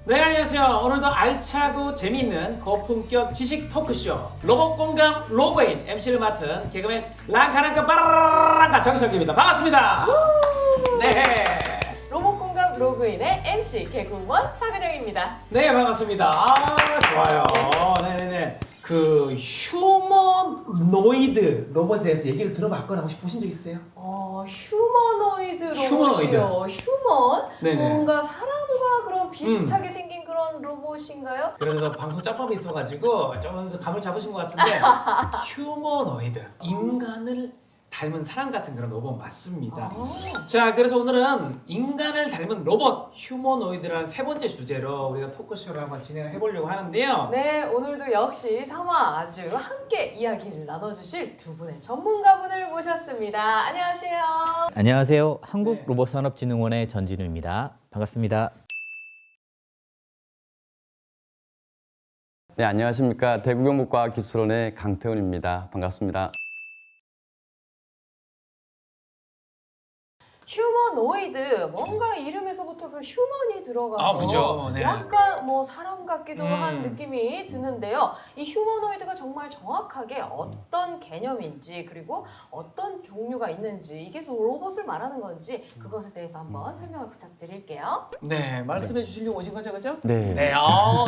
네, 안녕하세요. 오늘도 알차고 재미있는 고품격 지식 토크쇼 로봇 공감 로그인 MC를 맡은 개그맨 랑카랑카 빠라랑카 정석입니다. 반갑습니다. 네. 로봇 공감 로그인의 MC 개그우먼 박은영입니다. 네, 반갑습니다. 좋아요. 네네네. 그 휴머노이드 로봇에 대해서 얘기를 들어봤거나 혹시 보신 적 있어요? 휴머노이드 휴머노이드. 로봇이요. 휴먼? 네네. 뭔가 사람과 그런 비슷하게 생긴 그런 로봇인가요? 그래서 방송 짬밥이 있어가지고 좀 감을 잡으신 것 같은데 휴머노이드, 인간을 닮은 사람 같은 그런 로봇 맞습니다. 자, 그래서 오늘은 인간을 닮은 로봇 휴머노이드라는 세 번째 주제로 우리가 토크쇼를 한번 진행을 해보려고 하는데요. 네, 오늘도 역시 삼화 아주 함께 이야기를 나눠주실 두 분의 전문가분을 모셨습니다. 안녕하세요. 안녕하세요. 네. 한국로봇산업진흥원의 전진우입니다. 반갑습니다. 네, 안녕하십니까. 대구경북과학기술원의 강태훈입니다. 반갑습니다. 휴머노이드, 뭔가 이름에서부터 그 휴먼이 들어가서 아, 그죠. 네. 약간 뭐 사람 같기도 한 음. 느낌이 드는데요. 이 휴머노이드가 정말 정확하게 어떤 개념인지 그리고 어떤 종류가 있는지 이게 로봇을 말하는 건지 그것에 대해서 한번 설명을 부탁드릴게요. 네, 말씀해 주시려고 오신 거죠, 그죠? 네. 네,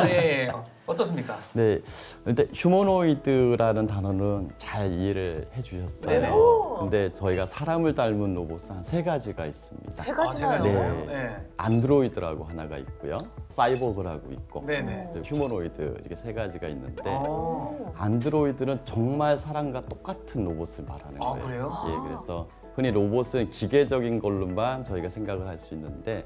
예. 어떻습니까? 네. 일단 휴머노이드라는 단어는 잘 이해를 해 주셨어요. 네네. 근데 저희가 사람을 닮은 로봇은 한 세 가지가 있습니다. 세 가지나요? 가지나요? 네. 네. 안드로이드라고 하나가 있고요. 사이보그라고 있고 네네. 또 휴머노이드 이렇게 세 가지가 있는데 어. 안드로이드는 정말 사람과 똑같은 로봇을 말하는 아, 거예요. 그래요? 예, 그래서 흔히 로봇은 기계적인 걸로만 저희가 생각을 할 수 있는데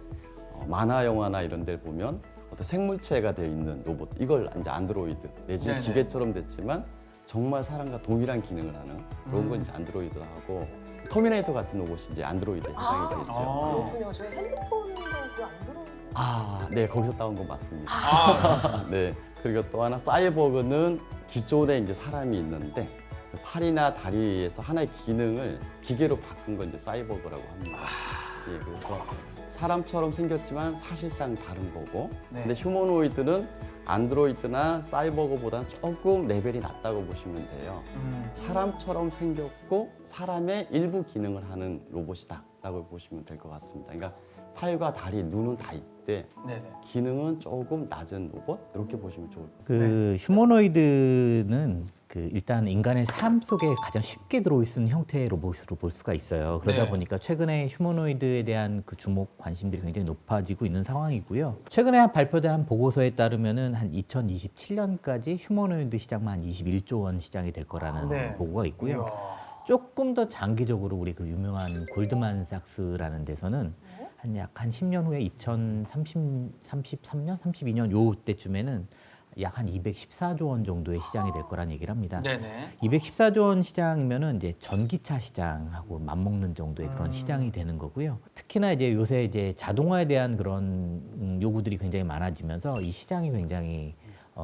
만화 영화나 이런 데를 보면 어떤 생물체가 되어 있는 로봇 이걸 이제 안드로이드 내지는 네네. 기계처럼 됐지만 정말 사람과 동일한 기능을 하는 그런 걸 이제 안드로이드하고 터미네이터 같은 로봇이 이제 안드로이드에 해당이 되겠죠. 그렇군요. 저희 핸드폰도 그 안드로이드. 아, 네, 거기서 따온 거 맞습니다. 아, 네, 그리고 또 하나 사이버그는 기존에 이제 사람이 있는데 팔이나 다리에서 하나의 기능을 기계로 바꾼 걸 이제 사이버그라고 합니다. 예, 그래서 사람처럼 생겼지만 사실상 다른 거고, 네. 근데 휴머노이드는 안드로이드나 사이버그보다는 조금 레벨이 낮다고 보시면 돼요. 사람처럼 생겼고 사람의 일부 기능을 하는 로봇이다라고 보시면 될 것 같습니다. 그러니까 팔과 다리, 눈은 다 있대. 네네. 기능은 조금 낮은 로봇 이렇게 보시면 좋을 것 같아요. 그 휴머노이드는 그 일단 인간의 삶 속에 가장 쉽게 들어있는 형태의 로봇으로 볼 수가 있어요. 그러다 네. 보니까 최근에 휴머노이드에 대한 그 주목 관심들이 굉장히 높아지고 있는 상황이고요. 최근에 발표된 한 보고서에 따르면은 한 2027년까지 휴머노이드 시장만 한 21조 원 시장이 될 거라는 네. 보고가 있고요. 이야. 조금 더 장기적으로 우리 그 유명한 골드만삭스라는 데서는 한 약 한 10년 후에 2033년, 32년 요 때쯤에는 약 한 214조 원 정도의 시장이 될 거란 얘기를 합니다. 네네. 214조 원 시장이면은 이제 전기차 시장하고 맞먹는 정도의 그런 시장이 되는 거고요. 특히나 이제 요새 이제 자동화에 대한 그런 요구들이 굉장히 많아지면서 이 시장이 굉장히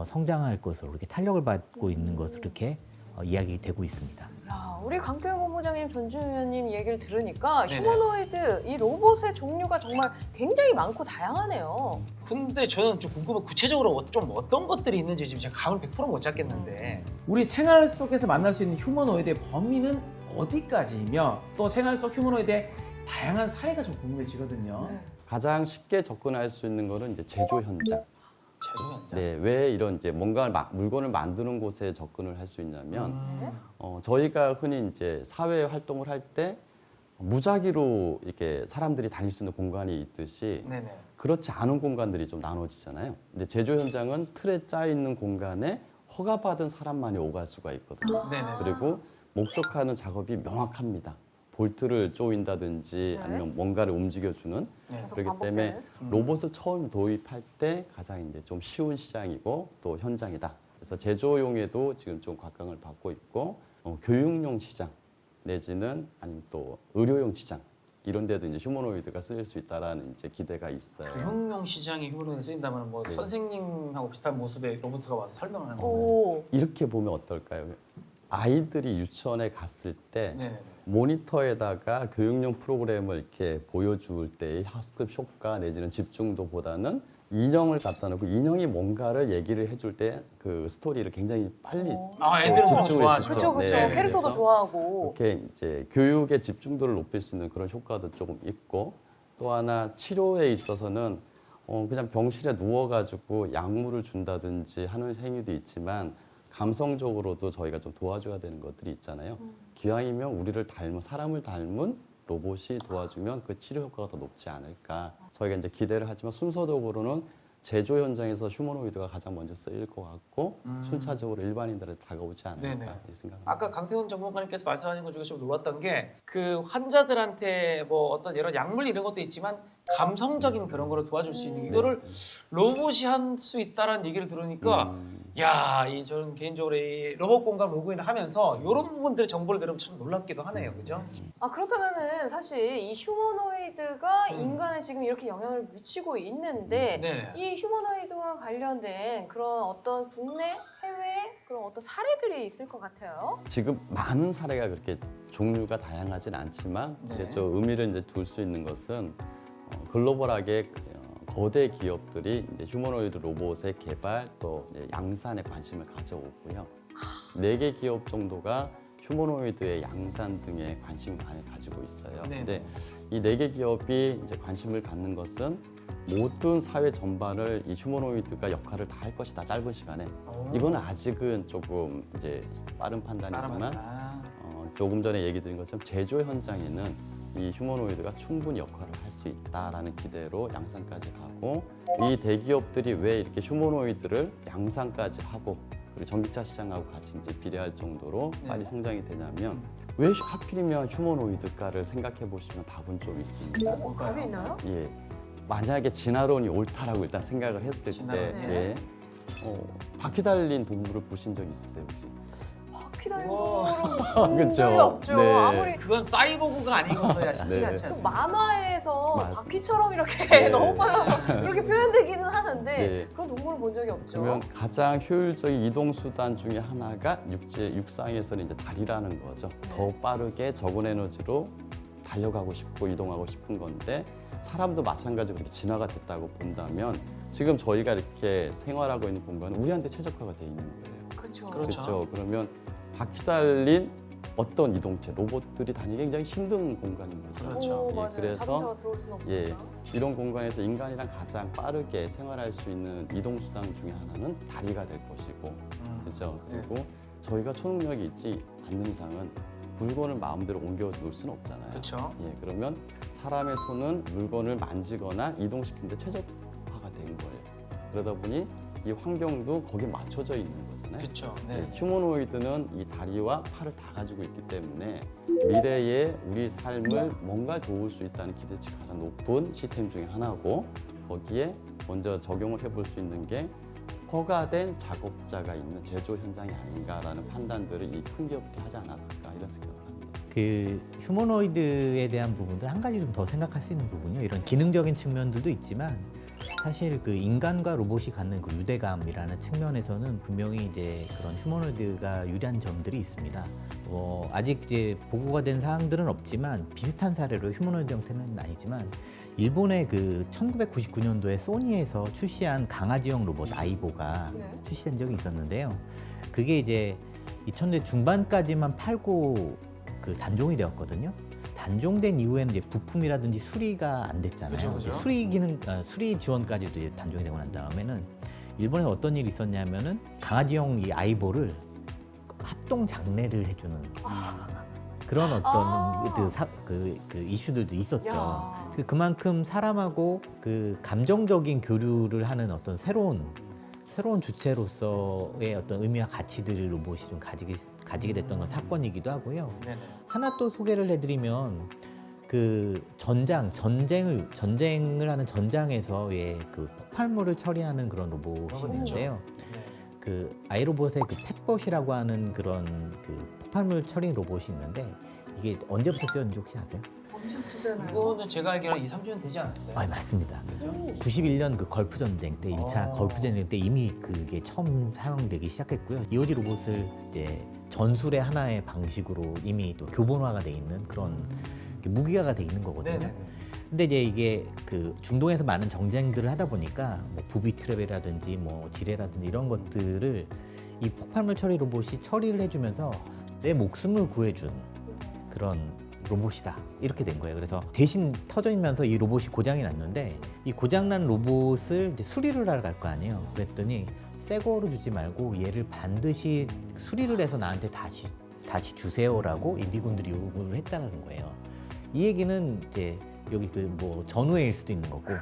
성장할 것으로 이렇게 탄력을 받고 있는 것으로 이렇게 이야기되고 있습니다. 야, 우리 강태훈 본부장님, 전준 위원님 얘기를 들으니까 네네. 휴머노이드 이 로봇의 종류가 정말 굉장히 많고 다양하네요. 근데 저는 좀 궁금해 구체적으로 좀 어떤 것들이 있는지 지금 제가 감을 100%못 잡겠는데 우리 생활 속에서 만날 수 있는 휴머노이드의 범위는 어디까지이며 또 생활 속 휴머노이드의 다양한 사례가 좀 궁금해지거든요. 가장 쉽게 접근할 수 있는 거는 이제 제조 현장. 제조 현장. 네, 왜 이런 이제 뭔가 물건을 만드는 곳에 접근을 할 수 있냐면 저희가 흔히 이제 사회 활동을 할 때 무작위로 이렇게 사람들이 다닐 수 있는 공간이 있듯이 네네. 그렇지 않은 공간들이 좀 나눠지잖아요. 근데 제조 현장은 틀에 짜 있는 공간에 허가받은 사람만이 오갈 수가 있거든요. 네네. 그리고 목적하는 작업이 명확합니다. 볼트를 조인다든지 아니면 뭔가를 움직여주는 네. 계속 그렇기 때문에 반복되는. 로봇을 처음 도입할 때 가장 이제 좀 쉬운 시장이고 또 현장이다. 그래서 제조용에도 지금 좀 각광을 받고 있고 교육용 시장 내지는 아니면 또 의료용 시장 이런 데도 이제 휴머노이드가 쓰일 수 있다라는 이제 기대가 있어요. 교육용 시장에 휴머노이드 쓰인다면 뭐 네. 선생님하고 비슷한 모습의 로봇가 와서 설명을 하는 건가요? 오. 이렇게 보면 어떨까요? 아이들이 유치원에 갔을 때 네네네. 모니터에다가 교육용 프로그램을 이렇게 보여줄 때의 학습 효과 내지는 집중도보다는 인형을 갖다 놓고 인형이 뭔가를 얘기를 해줄 때 그 스토리를 굉장히 빨리 아, 애들은 너무 집중을 좋아하죠. 했었죠. 그렇죠, 그렇죠. 네, 캐릭터도 그래서 좋아하고. 이렇게 이제 교육의 집중도를 높일 수 있는 그런 효과도 조금 있고 또 하나 치료에 있어서는 그냥 병실에 누워가지고 약물을 준다든지 하는 행위도 있지만 감성적으로도 저희가 좀 도와줘야 되는 것들이 있잖아요. 기왕이면 우리를 닮은 사람을 닮은 로봇이 도와주면 그 치료 효과가 더 높지 않을까. 저희가 이제 기대를 하지만 순서적으로는 제조 현장에서 휴머노이드가 가장 먼저 쓰일 것 같고 순차적으로 일반인들한테 다가오지 않을까 네네. 이 생각합니다. 아까 강태훈 전문가님께서 말씀하신 것 중에 좀 놀랐던 게 그 환자들한테 뭐 어떤 여러 약물 이런 것도 있지만 감성적인 그런 거를 도와줄 수 있는 이거를 로봇이 할 수 있다라는 얘기를 들으니까 야, 이 저는 개인적으로 이 로봇 공감 로그인을 하면서 이런 부분들의 정보를 들으면 참 놀랍기도 하네요, 그죠? 아 그렇다면은 사실 이 휴머노이드가 인간에 지금 이렇게 영향을 미치고 있는데 네. 이 휴머노이드와 관련된 그런 어떤 국내, 해외 그런 어떤 사례들이 있을 것 같아요. 지금 많은 사례가 그렇게 종류가 다양하진 않지만 네. 이제 저 의미를 이제 둘 수 있는 것은 글로벌하게 거대 기업들이 이제 휴머노이드 로봇의 개발 또 이제 양산에 관심을 가져오고요. 4개 기업 정도가 휴머노이드의 양산 등에 관심을 많이 가지고 있어요. 네. 근데 이 4개 기업이 이제 관심을 갖는 것은 모든 사회 전반을 이 휴머노이드가 역할을 다 할 것이다. 짧은 시간에. 이건 아직은 조금 이제 빠른 판단이지만 따라만. 조금 전에 얘기 드린 것처럼 제조 현장에는 이 휴머노이드가 충분히 역할을 할 수 있다라는 기대로 양산까지 가고 이 대기업들이 왜 이렇게 휴머노이드를 양산까지 하고 그리고 전기차 시장하고 같이 이제 비례할 정도로 빨리 성장이 되냐면 왜 하필이면 휴머노이드가를 생각해 보시면 답은 좀 있습니다. 답이 있나요? 예, 만약에 진화론이 옳다라고 일단 생각을 했을 때, 진화론, 네. 바퀴 달린 동물을 보신 적 있으세요 혹시? 바퀴 달린 우와. 거는 본 적이 그쵸. 없죠. 네. 아무리 그건 사이보그가 아니고서야 쉽지가 네. 않지 또 않습니까? 만화에서 맞습니다. 바퀴처럼 이렇게 네. 너무 빨라서 이렇게 표현되기는 하는데 네. 그런 동물을 본 적이 없죠. 그러면 가장 효율적인 이동 수단 중에 하나가 육상에서는 이제 다리라는 거죠. 더 빠르게 적은 에너지로 달려가고 싶고 이동하고 싶은 건데 사람도 마찬가지로 그렇게 진화가 됐다고 본다면 지금 저희가 이렇게 생활하고 있는 공간은 우리한테 최적화가 돼 있는 거예요. 그렇죠. 그렇죠. 그렇죠. 그러면 바퀴 달린 어떤 이동체, 로봇들이 다니기 굉장히 힘든 공간인 거죠. 그렇죠. 오, 예, 맞아요. 그래서 자동차가 들어올 수는 없으니까. 예, 이런 공간에서 인간이랑 가장 빠르게 생활할 수 있는 이동 수단 중에 하나는 다리가 될 것이고, 그렇죠. 그리고 저희가 초능력이 있지 않는 이상은 물건을 마음대로 옮겨 놓을 수는 없잖아요. 그렇죠. 예, 그러면 사람의 손은 물건을 만지거나 이동시키는데 최적화가 된 거예요. 그러다 보니 이 환경도 거기에 맞춰져 있는 거잖아요. 그렇죠. 네, 네. 휴머노이드는 이 다리와 팔을 다 가지고 있기 때문에 미래에 우리 삶을 뭔가 도울 수 있다는 기대치가 가장 높은 시스템 중에 하나고 거기에 먼저 적용을 해볼 수 있는 게 허가된 작업자가 있는 제조 현장이 아닌가라는 판단들을 이 큰 기업들이 하지 않았을까 이런 생각을 합니다. 그 휴머노이드에 대한 부분들 한 가지 좀 더 생각할 수 있는 부분이요. 이런 기능적인 측면들도 있지만 사실 그 인간과 로봇이 갖는 그 유대감이라는 측면에서는 분명히 이제 그런 휴머노이드가 유리한 점들이 있습니다. 아직 이제 보고가 된 사항들은 없지만 비슷한 사례로 휴머노이드 형태는 아니지만 일본의 그 1999년도에 소니에서 출시한 강아지용 로봇 아이보가 네. 출시된 적이 있었는데요. 그게 이제 2000년 중반까지만 팔고 그 단종이 되었거든요. 단종된 이후에는 이제 부품이라든지 수리가 안 됐잖아요. 그죠, 그죠. 이제 수리 지원까지도 이제 단종이 되고 난 다음에는 일본에 어떤 일이 있었냐면은 강아지용 이 아이보를 합동 장례를 해주는 그런 어떤 그 이슈들도 있었죠. 야. 그만큼 사람하고 그 감정적인 교류를 하는 어떤 새로운 주체로서의 어떤 의미와 가치들을 로봇이 좀 가지게 됐던 건 사건이기도 하고요. 네네. 하나 또 소개를 해드리면 그 전쟁을 하는 전장에서의 그 폭발물을 처리하는 그런 로봇이 그렇군요. 있는데요. 네. 그 아이로봇의 그 펫봇이라고 하는 그런 그 폭발물 처리 로봇이 있는데 이게 언제부터 쓰였는지 혹시 아세요? 엄청 비싸나요? 이거는 제가 알기로는 2-3주년 되지 않았어요? 아, 맞습니다. 그죠? 91년 그 걸프 전쟁 때 1차 걸프 전쟁 때 이미 그게 처음 사용되기 시작했고요. EOD 로봇을 이제 전술의 하나의 방식으로 이미 또 교본화가 돼 있는 그런 무기화가 돼 있는 거거든요. 네네. 근데 이제 이게 그 중동에서 많은 정쟁들을 하다 보니까 뭐 부비 트랩이라든지 뭐 지뢰라든지 이런 것들을 이 폭발물 처리 로봇이 처리를 해주면서 내 목숨을 구해준 그런 로봇이다 이렇게 된 거예요. 그래서 대신 터지면서 이 로봇이 고장이 났는데 이 고장난 로봇을 이제 수리를 하러 갈 거 아니에요. 그랬더니 새 거로 주지 말고 얘를 반드시 수리를 해서 나한테 다시 주세요라고 이 미군들이 요구를 했다는 거예요. 이 얘기는 이제 여기 그 뭐 전후회일 수도 있는 거고.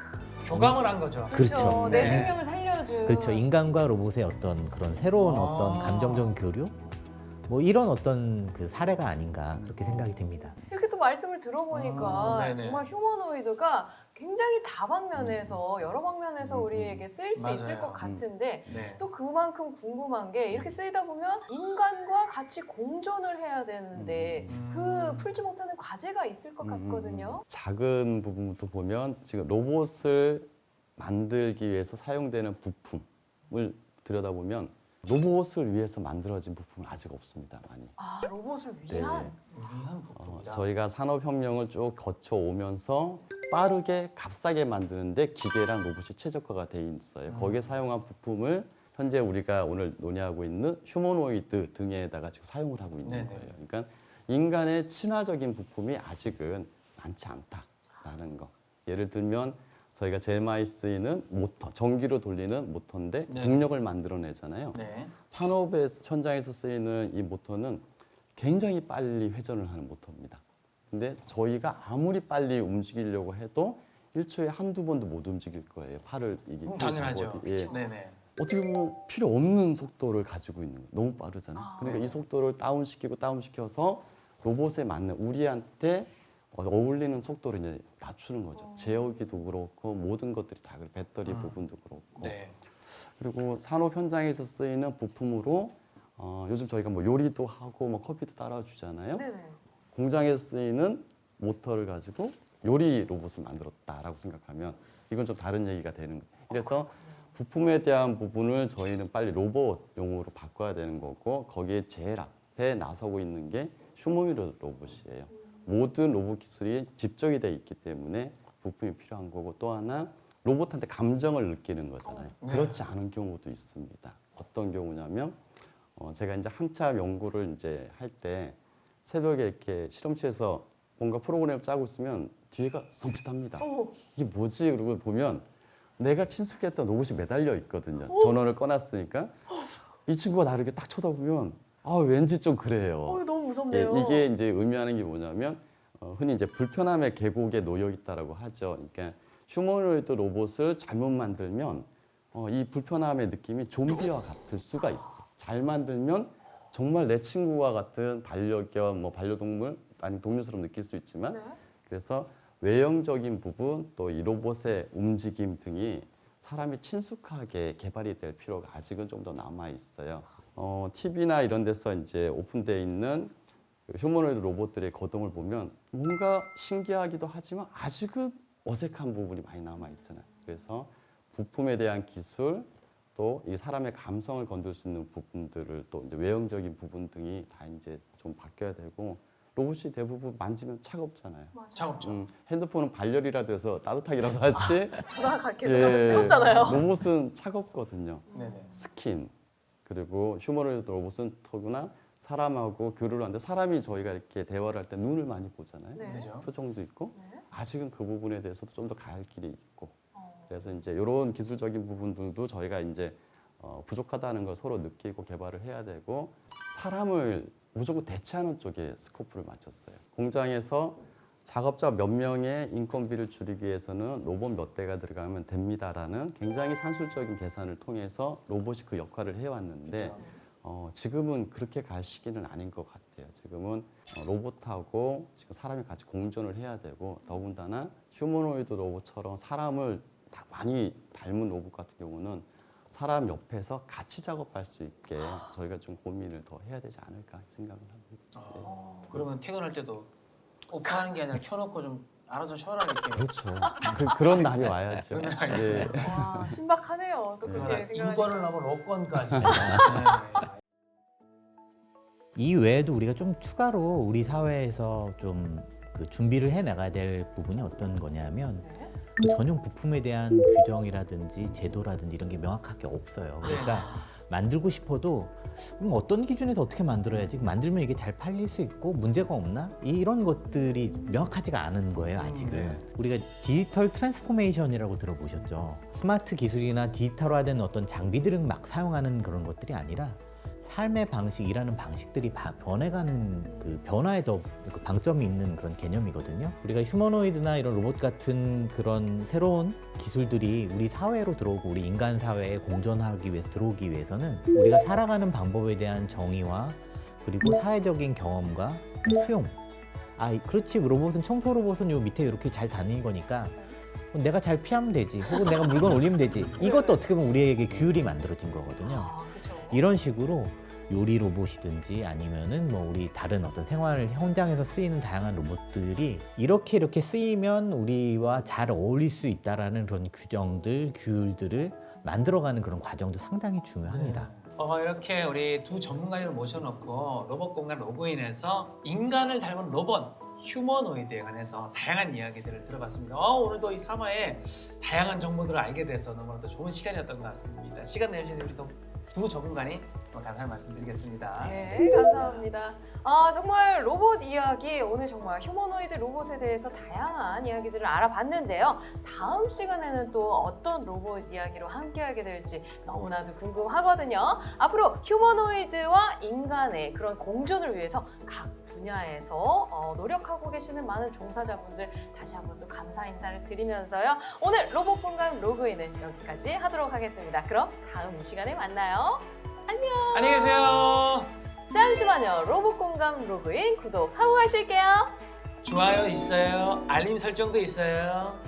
교감을 한 거죠. 그렇죠. 내 네. 생명을 살려준. 그렇죠. 인간과 로봇의 어떤 그런 새로운 어떤 감정적인 교류? 뭐 이런 어떤 그 사례가 아닌가 그렇게 생각이 됩니다. 이렇게 또 말씀을 들어보니까 네네. 정말 휴머노이드가 굉장히 다방면에서 여러 방면에서 우리에게 쓰일 수 맞아요. 있을 것 같은데 네. 또 그만큼 궁금한 게 이렇게 쓰이다 보면 인간과 같이 공존을 해야 되는데 그 풀지 못하는 과제가 있을 것 같거든요. 작은 부분부터 보면 지금 로봇을 만들기 위해서 사용되는 부품을 들여다보면 로봇을 위해서 만들어진 부품은 아직 없습니다. 많이. 아, 로봇을 위한? 네. 위한 부품이다. 저희가 산업혁명을 쭉 거쳐오면서 빠르게 값싸게 만드는데 기계랑 로봇이 최적화가 돼 있어요. 거기에 사용한 부품을 현재 우리가 오늘 논의하고 있는 휴머노이드 등에다가 지금 사용을 하고 있는 네네. 거예요. 그러니까 인간의 친화적인 부품이 아직은 많지 않다라는 거. 예를 들면 저희가 제일 많이 쓰이는 모터, 전기로 돌리는 모터인데 네. 동력을 만들어내잖아요. 네. 산업의 현장에서 쓰이는 이 모터는 굉장히 빨리 회전을 하는 모터입니다. 근데 저희가 아무리 빨리 움직이려고 해도 1초에 한두 번도 못 움직일 거예요. 팔을 이게 당연하죠. 예. 네네. 어떻게 보면 필요 없는 속도를 가지고 있는 거예요. 너무 빠르잖아요. 아. 그러니까 이 속도를 다운시켜서 로봇에 맞는 우리한테 어울리는 속도를 이제 낮추는 거죠. 제어기도 그렇고 모든 것들이 다 그렇고 배터리 부분도 그렇고. 네. 그리고 산업 현장에서 쓰이는 부품으로 요즘 저희가 뭐 요리도 하고 뭐 커피도 따라주잖아요. 네네. 공장에서 쓰이는 모터를 가지고 요리 로봇을 만들었다라고 생각하면 이건 좀 다른 얘기가 되는 거예요. 그래서 부품에 대한 부분을 저희는 빨리 로봇용으로 바꿔야 되는 거고 거기에 제일 앞에 나서고 있는 게 휴머노이드 로봇이에요. 모든 로봇 기술이 집적이 돼 있기 때문에 부품이 필요한 거고 또 하나 로봇한테 감정을 느끼는 거잖아요. 네. 그렇지 않은 경우도 있습니다. 어떤 경우냐면 제가 이제 한참 연구를 이제 할 때 새벽에 이렇게 실험실에서 뭔가 프로그램을 짜고 있으면 뒤에가 섬찟합니다. 이게 뭐지? 그러고 보면 내가 친숙했던 로봇이 매달려 있거든요. 전원을 꺼놨으니까 이 친구가 나를 이렇게 딱 쳐다보면 왠지 좀 그래요. 너무 예, 무섭네요. 이게 이제 의미하는 게 뭐냐면 흔히 이제 불편함의 계곡에 놓여 있다라고 하죠. 그러니까 휴머노이드 로봇을 잘못 만들면 이 불편함의 느낌이 좀비와 같을 수가 있어. 잘 만들면 정말 내 친구와 같은 반려견, 뭐 반려동물 아니 동료처럼 느낄 수 있지만 네. 그래서 외형적인 부분 또 이 로봇의 움직임 등이 사람이 친숙하게 개발이 될 필요가 아직은 좀 더 남아 있어요. TV나 이런 데서 이제 오픈되어 있는 휴머노이드 로봇들의 거동을 보면 뭔가 신기하기도 하지만 아직은 어색한 부분이 많이 남아 있잖아요. 그래서 부품에 대한 기술 또 이 사람의 감성을 건들 수 있는 부분들을 또 이제 외형적인 부분 등이 다 이제 좀 바뀌어야 되고 로봇이 대부분 만지면 차갑잖아요. 차갑죠. 핸드폰은 발열이라도 해서 따뜻하기라도 하지. 전화가 계속 예, 뜨겁잖아요. 로봇은 차갑거든요. 네네. 스킨 그리고 휴머노이드 로봇은 더구나 사람하고 교류를 하는데 사람이 저희가 이렇게 대화를 할 때 눈을 많이 보잖아요. 네. 그죠. 표정도 있고 네. 아직은 그 부분에 대해서도 좀 더 가할 길이 있고 그래서 이제 이런 기술적인 부분들도 저희가 이제 부족하다는 걸 서로 느끼고 개발을 해야 되고 사람을 무조건 대체하는 쪽에 스코프를 맞췄어요. 공장에서 작업자 몇 명의 인건비를 줄이기 위해서는 로봇 몇 대가 들어가면 됩니다라는 굉장히 산술적인 계산을 통해서 로봇이 그 역할을 해왔는데 지금은 그렇게 갈 시기는 아닌 것 같아요. 지금은 로봇하고 지금 사람이 같이 공존을 해야 되고 더군다나 휴머노이드 로봇처럼 사람을 많이 닮은 로봇 같은 경우는 사람 옆에서 같이 작업할 수 있게 저희가 좀 고민을 더 해야 되지 않을까 생각을 합니다. 그러면 퇴근할 때도 오프하는 게 아니라 켜놓고 좀 알아서 쉬어라 이렇게. 그렇죠. 그런 날이 와야죠. 예. 와, 신박하네요. 또 그렇게 생각하니까. 인권을 넘어 로건까지. 네. 이 외에도 우리가 좀 추가로 우리 사회에서 좀 그 준비를 해 나가야 될 부분이 어떤 거냐면 네. 그 전용 부품에 대한 규정이라든지 제도라든지 이런 게 명확하게 없어요. 그러니까 만들고 싶어도 어떤 기준에서 어떻게 만들어야지 만들면 이게 잘 팔릴 수 있고 문제가 없나? 이런 것들이 명확하지가 않은 거예요, 아직은. 네. 우리가 디지털 트랜스포메이션이라고 들어보셨죠? 스마트 기술이나 디지털화된 어떤 장비들을 막 사용하는 그런 것들이 아니라 삶의 방식, 일하는 방식들이 변해가는 그 변화에 더 방점이 있는 그런 개념이거든요. 우리가 휴머노이드나 이런 로봇 같은 그런 새로운 기술들이 우리 사회로 들어오고 우리 인간 사회에 공존하기 위해서 들어오기 위해서는 우리가 살아가는 방법에 대한 정의와 그리고 사회적인 경험과 수용. 그렇지. 로봇은 청소 로봇은 요 밑에 이렇게 잘 다니는 거니까 내가 잘 피하면 되지. 혹은 내가 물건 올리면 되지. 이것도 어떻게 보면 우리에게 규율이 만들어진 거거든요. 그렇죠. 이런 식으로 요리 로봇이든지 아니면은 뭐 우리 다른 어떤 생활 현장에서 쓰이는 다양한 로봇들이 이렇게 쓰이면 우리와 잘 어울릴 수 있다라는 그런 규정들, 규율들을 만들어가는 그런 과정도 상당히 중요합니다. 이렇게 우리 두 전문가를 모셔놓고 로봇 공간 로그인해서 인간을 닮은 로봇 휴머노이드에 관해서 다양한 이야기들을 들어봤습니다. 오늘도 이 3화에 다양한 정보들을 알게 돼서 너무나도 좋은 시간이었던 것 같습니다. 시간 내주신 우리 두 전문가님 감사한 말씀드리겠습니다. 네, 감사합니다. 정말 로봇 이야기, 오늘 정말 휴머노이드 로봇에 대해서 다양한 이야기들을 알아봤는데요. 다음 시간에는 또 어떤 로봇 이야기로 함께하게 될지 너무나도 궁금하거든요. 앞으로 휴머노이드와 인간의 그런 공존을 위해서 각 분야에서 노력하고 계시는 많은 종사자분들 다시 한번 또 감사 인사를 드리면서요. 오늘 로봇 공간 로그인은 여기까지 하도록 하겠습니다. 그럼 다음 시간에 만나요. 안녕. 안녕히 계세요. 잠시만요. 로봇 공간 로그인 구독하고 가실게요. 좋아요 있어요. 알림 설정도 있어요.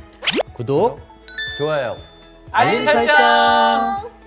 구독, 좋아요. 알림 설정.